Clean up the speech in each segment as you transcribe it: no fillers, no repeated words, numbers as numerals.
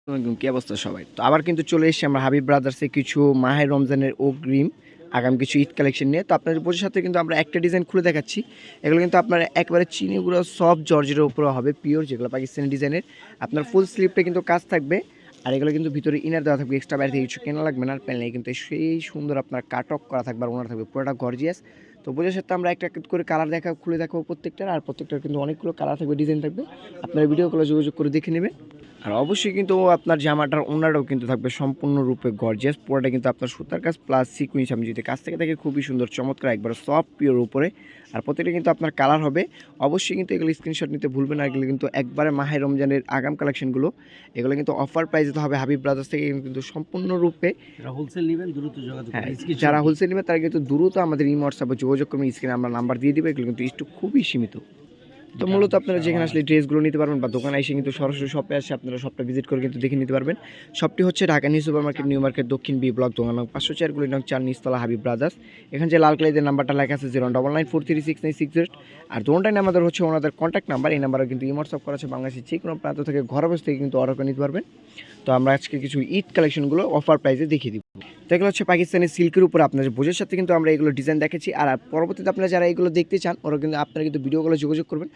কি অবস্থা সবাই? তো আবার কিন্তু চলে এসেছি আমরা হাবিব ব্রাদার্সে কিছু মাহে রমজানের অগ্রিম আগামী কিছু ঈদ কালেকশন নিয়ে। তো আপনাদের বোঝার সাথে কিন্তু আমরা একটা ডিজাইন খুলে দেখাচ্ছি। এগুলো কিন্তু আপনার একেবারে চিনিগুলো সফট জর্জেটের উপরে হবে, পিওর যেগুলো পাকিস্তানি ডিজাইনের। আপনার ফুল স্লিভটা কিন্তু কাজ থাকবে, আর এগুলো কিন্তু ভিতরে ইনার দেওয়া থাকবে, এক্সট্রা বাইরে থেকে কিছু কেনা লাগবে না। আর প্যানেলে কিন্তু সেই সুন্দর আপনার কাটক করা থাকবে, আর ওনার থাকবে পুরোটা গর্জিয়াস। তো বোঝার সাথে আমরা একটা করে কালার খুলে দেখাবো প্রত্যেকটার, আর প্রত্যেকটার কিন্তু অনেকগুলো কালার থাকবে, ডিজাইন থাকবে। আপনারা ভিডিওগুলো যোগাযোগ করে দেখে নেবেন। আর অবশ্যই কিন্তু আপনার জামাটার ওনারও কিন্তু থাকবে সম্পূর্ণরূপে গর্জিয়াস। পুরোটা কিন্তু আপনার সুতার কাজ প্লাস সিকুয়েন্স, আমি যদি কাছ থেকে দেখে খুবই সুন্দর চমৎকার, একবার সফট পিওর উপরে। আর প্রত্যেকটা কিন্তু আপনার কালার হবে। অবশ্যই কিন্তু এগুলো স্ক্রিনশট নিতে ভুলবেন না। এগুলো কিন্তু একবারে মাহে রমজানের আগাম কালেকশনগুলো, এগুলো কিন্তু অফার প্রাইসে তো হবে হাবিব ব্রাদার্স থেকে কিন্তু সম্পূর্ণরূপে। হোলসেল নেবেন দ্রুত যোগাযোগ হ্যাঁ, করুন। যারা হোলসেল নেবে তারা কিন্তু দ্রুত আমাদের হোয়াটসঅ্যাপে যোগাযোগ করবেন, স্ক্রিনে আমরা নাম্বার দিয়ে দিব। এগুলো কিন্তু স্টক খুবই সীমিত। তো মূলত আপনারা যেখানে আসলে ড্রেসগুলো নিতে পারবেন বা দোকানে এসে কিন্তু সরাসরি শপে আসে আপনারা শপটা ভিজিট করে কিন্তু দেখে নিতে পারবেন। শপটি হচ্ছে Dhaka new super market, new market, দক্ষিণ বি ব্লক, দোকান নং 504 গুলি নং 4 নিচতলা হাবিব ব্রাদার্স। এখানে যে লাল কালারের নাম্বারটা লেখা আছে 09994369668, আর দোনটাই আমাদের হচ্ছে ওনাদের কন্ট্যাক্ট নাম্বার। এই নাম্বারে কিন্তু হোয়াটসঅ্যাপ করা আছে, বাংলাদেশের যে কোনো প্রান্ত থেকে ঘরে বসে থেকে কিন্তু অর্ডার করে নিতে পারবেন। তো আমরা আজকে কিছু ঈদ কালেকশনগুলো অফার প্রাইসে দেখিয়ে দিব। তো এগুলো হচ্ছে পাকিস্তানি সিল্কের উপর আপনাদের বোঝার সাথে কিন্তু আমরা এগুলো ডিজাইন দেখেছি। আর পরবর্তীতে আপনারা যারা এগুলো দেখতে চান ওরা কিন্তু আপনারা কিন্তু ভিডিওগুলো যোগাযোগ করবেন,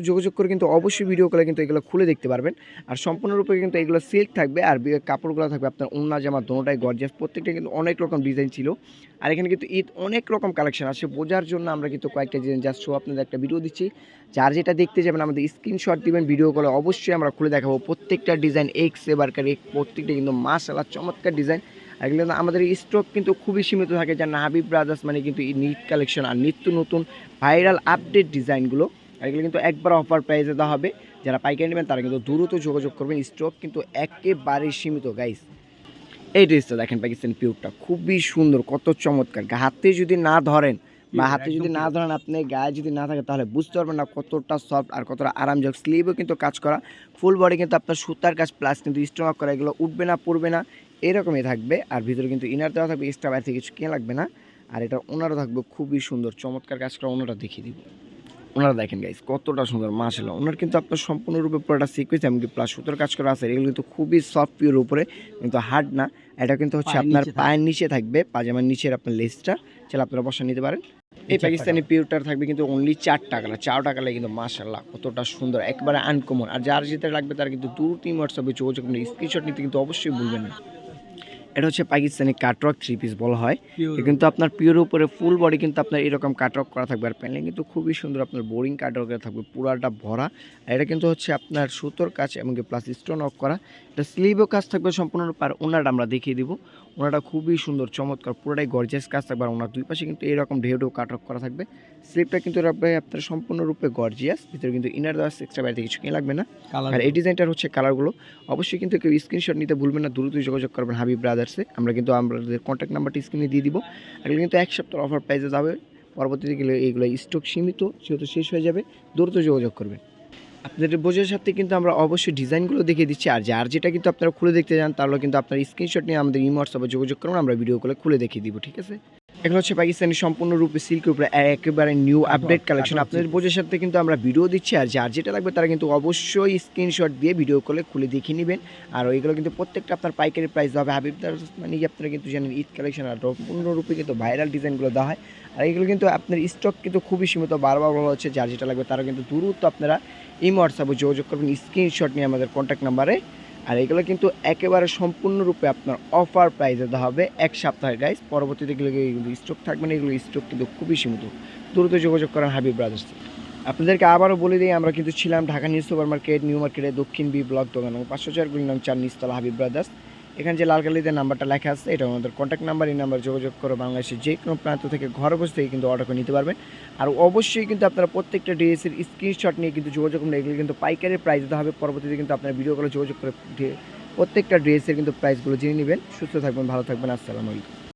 যোগাযোগ করে কিন্তু অবশ্যই ভিডিওগুলো কিন্তু এগুলো খুলে দেখতে পারবেন। আর সম্পূর্ণরূপে কিন্তু এগুলো সিল্ক থাকবে, আর কাপড়গুলো থাকবে আপনার ওন্না জামা দোনোটাই গর্জিয়াস। প্রত্যেকটা কিন্তু অনেক রকম ডিজাইন ছিল, আর এখানে কিন্তু ঈদ অনেক রকম কালেকশন আছে। বোঝার জন্য আমরা কিন্তু কয়েকটা ডিজাইন জাস্ট শো আপনাদের একটা ভিডিও দিচ্ছি। যার যেটা দেখতে যাবেন আমাদের স্ক্রিনশট দিবেন, ভিডিও করে অবশ্যই আমরা খুলে দেখাবো। প্রত্যেকটা ডিজাইন এক্স এবারকার এক, প্রত্যেকটা কিন্তু মাশাআল্লাহ চমৎকার ডিজাইন। আর এগুলো আমাদের স্টক কিন্তু খুবই সীমিত থাকে, যার হাবিব ব্রাদার্স মানে কিন্তু ঈদ কালেকশন আর নিত্য নতুন ভাইরাল আপডেট ডিজাইনগুলো। আর এগুলো কিন্তু একবার অফার প্রাইসে দেওয়া হবে। যারা পাইকারি নেবেন তারা কিন্তু দ্রুত যোগাযোগ করবেন, স্টক কিন্তু একেবারে সীমিত গাইস। এই ড্রেসটা দেখেন পাকিস্তানি পিওরটা খুবই সুন্দর, কত চমৎকার। হাতে যদি না ধরেন বা হাতে যদি না ধরেন, আপনি গায়ে যদি না থাকে তাহলে বুঝতে পারবেন না কতটা সফট আর কতটা আরামদায়ক। স্লিভও কিন্তু কাজ করা, ফুল বডি কিন্তু আপনার সুতার কাজ প্লাস কিন্তু স্টোমাক করা, এগুলো উঠবে না পড়বে না এরকমই থাকবে। আর ভিতরে কিন্তু ইনার দেওয়া থাকবে, এক্সট্রা বাইরে থেকে কিছু কেনা লাগবে না। আর এটা ওনারও থাকবে খুবই সুন্দর চমৎকার কাজ করা, ওনারা দেখিয়ে দিব। ওনারা দেখেন গাইস কতটা সুন্দর মাশাআল্লাহ। ওনার কিন্তু আপনার সম্পূর্ণরূপে পুরোটা সিকোয়েন্স এমনকি প্লাস সুতোর কাজ করা আছে। এগুলো কিন্তু খুবই সফট পিওর উপরে, কিন্তু হার্ড না। এটা কিন্তু হচ্ছে আপনার পায়ের নিচে থাকবে, পাজামার নিচের আপনার লেসটা চাইলে আপনারা বসা নিতে পারেন। এই পাকিস্তানি পিওরটার থাকবে কিন্তু অনলি 4টা কালার, 4টা কালার কিন্তু মাশাআল্লাহ কতটা সুন্দর, একবারে আনকমন। আর যার যেটা লাগবে তারা কিন্তু দ্রুত হোয়াটসঅ্যাপে যোগাযোগ করে স্ক্রিনশট নিতে কিন্তু অবশ্যই ভুলবেন না। এটা হচ্ছে পাকিস্তানি কাটওয়ার্ক 3 পিস বলা হয়। কিন্তু আপনার পিওর উপরে ফুল বডি কিন্তু আপনার এরকম কাটওয়ার্ক করা থাকবে, আর প্যানেলে কিন্তু খুবই সুন্দর আপনার বোরিং কাটওয়ার্ক থাকবে, পুরাটা ভরা। আর এটা কিন্তু হচ্ছে আপনার সুতোর কাজ এমনকি প্লাস স্টোন ওয়ার্ক করা। এটা স্লিভও কাজ থাকবে সম্পূর্ণরূপে। আর ওনাটা আমরা দেখিয়ে দিব, ওনাটা খুবই সুন্দর চমৎকার, পুরোটাই গর্জিয়াস কাজ থাকবে। আর ওনার দুই পাশে কিন্তু এরকম ঢেউ কাটওয়ার্ক করা থাকবে। স্লিভটা কিন্তু আপনার সম্পূর্ণরূপে গর্জিয়াস, ভিতরে কিন্তু ইনার দেওয়া এক্সট্রা বাইরে কিছু কিনে লাগবে না। আর এই ডিজাইনটার হচ্ছে কালারগুলো অবশ্যই কিন্তু কেউ স্ক্রিনশট নিতে ভুলবেন না, দ্রুত যোগাযোগ করবেন হাবিব ব্রাদার্সে। আমরা কিন্তু আমাদের কন্ট্যাক্ট নাম্বারটি স্ক্রিনে দিয়ে দিব। এগুলো কিন্তু এক সপ্তাহ অফার প্রাইসে যাবে, পরবর্তীতে গেলে এইগুলো স্টক সীমিত, যেহেতু শেষ হয়ে যাবে, দ্রুত যোগাযোগ করবেন। আপনাদের বোঝার সাথে কিন্তু আমরা অবশ্যই ডিজাইনগুলো দেখিয়ে দিচ্ছি। আর যার যেটা কিন্তু আপনারা খুলে দেখতে চান তাহলে কিন্তু আপনার স্ক্রিনশট নিয়ে আমাদের হোয়াটসঅ্যাপে যোগাযোগ করুন, আমরা ভিডিও করে খুলে দেখিয়ে দিব, ঠিক আছে। এগুলো হচ্ছে পাকিস্তানি সম্পূর্ণরূপে সিল্কের উপরে একেবারে নিউ আপডেট কালেকশন। আপনাদের বোঝার সাথে কিন্তু আমরা ভিডিও দিচ্ছি, আর যার যেটা লাগবে তারা কিন্তু অবশ্যই স্ক্রিনশট দিয়ে ভিডিও কলে খুলে দেখিয়ে নেবেন। আর ওইগুলো কিন্তু প্রত্যেকটা আপনার পাইকারি প্রাইস হবে হাবিব ব্রাদার্স মানে আপনারা কিন্তু জানেন ঈদ কালেকশন আর সম্পূর্ণরূপে কিন্তু ভাইরাল ডিজাইনগুলো দেওয়া হয়। আর এইগুলো কিন্তু আপনার স্টক কিন্তু খুবই সীমিত, বারবার বলা হচ্ছে। যার যেটা লাগবে তারা কিন্তু দ্রুত আপনারা হোয়াটসঅ্যাপে যোগাযোগ করবেন স্ক্রিনশট নিয়ে আমাদের কন্ট্যাক্ট নাম্বারে। আর এগুলো কিন্তু একেবারে সম্পূর্ণরূপে আপনার অফার প্রাইসে দেওয়া হবে এক সপ্তাহের গাইস। পরবর্তীতে এগুলো স্টক থাকবে না, এগুলো স্টক কিন্তু খুবই সীমিত, দ্রুত যোগাযোগ করেন হাবিব ব্রাদার্স। আপনাদেরকে আবারও বলে দিই, আমরা কিন্তু ছিলাম Dhaka new super market, new মার্কেটে, দক্ষিণ বি ব্লক, দোকান নং 504 গুলি নং 4 নিচতলা হাবিব ব্রাদার্স। এখানে যে লাল কালিতে নাম্বারটা লেখা আছে এটা আমাদের কন্ট্যাক্ট নাম্বার। এই নাম্বার যোগাযোগ করে বাংলাদেশের যে কোনো প্রান্ত থেকে ঘরে বসে থেকে কিন্তু অর্ডার করে নিতে পারবেন। আর অবশ্যই কিন্তু আপনারা প্রত্যেকটা ড্রেসের স্ক্রিনশট নিয়ে কিন্তু যোগাযোগ করুন, এগুলো কিন্তু পাইকারি প্রাইস দিতে হবে। পরবর্তীতে কিন্তু আপনার ভিডিও করে যোগাযোগ করে প্রত্যেকটা ড্রেসের কিন্তু প্রাইসগুলো জেনে নেবেন। সুস্থ থাকবেন, ভালো থাকবেন, আসসালামু আলাইকুম।